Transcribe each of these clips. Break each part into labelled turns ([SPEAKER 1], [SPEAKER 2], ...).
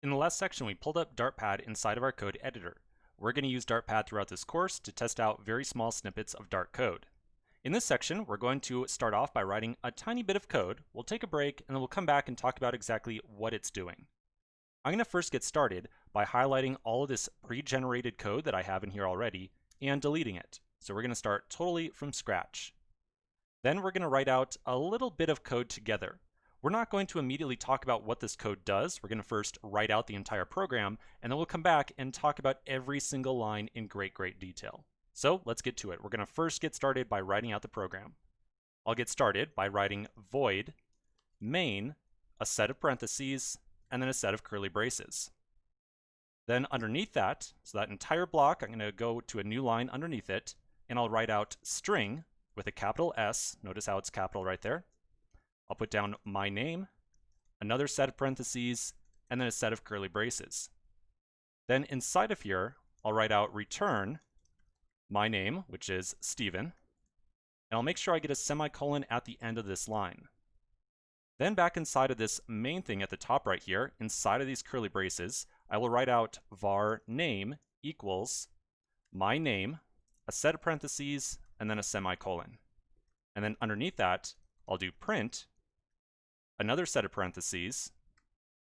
[SPEAKER 1] In the last section, we pulled up Dartpad inside of our code editor. We're going to use Dartpad throughout this course to test out very small snippets of Dart code. In this section, we're going to start off by writing a tiny bit of code. We'll take a break, and then we'll come back and talk about exactly what it's doing. I'm going to first get started by highlighting all of this pre-generated code that I have in here already and deleting it. So we're going to start totally from scratch. Then we're going to write out a little bit of code together. We're not going to immediately talk about what this code does. We're going to first write out the entire program, and then we'll come back and talk about every single line in great detail. So let's get to it. We're going to first get started by writing out the program. I'll get started by writing void main, a set of parentheses, and then a set of curly braces. Then underneath that, so that entire block, I'm going to go to a new line underneath it, and I'll write out string with a capital S. Notice how it's capital right there. I'll put down my name, another set of parentheses, and then a set of curly braces. Then inside of here, I'll write out return my name, which is Stephen, and I'll make sure I get a semicolon at the end of this line. Then back inside of this main thing at the top right here, inside of these curly braces, I will write out var name equals my name, a set of parentheses, and then a semicolon. And then underneath that, I'll do print, another set of parentheses,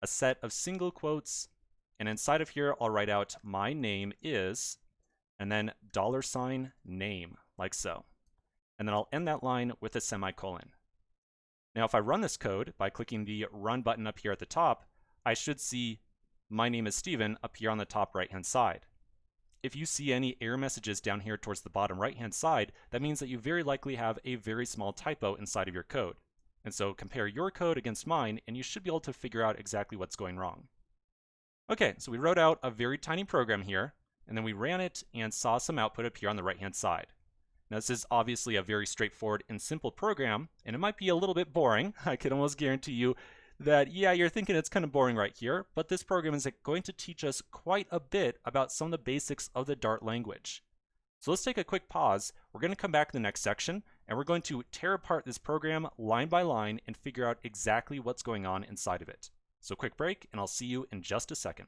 [SPEAKER 1] a set of single quotes, and inside of here, I'll write out my name is, and then $name, like so. And then I'll end that line with a semicolon. Now, if I run this code by clicking the Run button up here at the top, I should see my name is Stephen up here on the top right-hand side. If you see any error messages down here towards the bottom right-hand side, that means that you very likely have a very small typo inside of your code. And so compare your code against mine, and you should be able to figure out exactly what's going wrong. Okay, so we wrote out a very tiny program here, and then we ran it and saw some output up here on the right-hand side. Now, this is obviously a very straightforward and simple program, and it might be a little bit boring. I can almost guarantee you that, yeah, you're thinking it's kind of boring right here, but this program is going to teach us quite a bit about some of the basics of the Dart language. So let's take a quick pause. We're going to come back in the next section, and we're going to tear apart this program line by line and figure out exactly what's going on inside of it. So quick break, and I'll see you in just a second.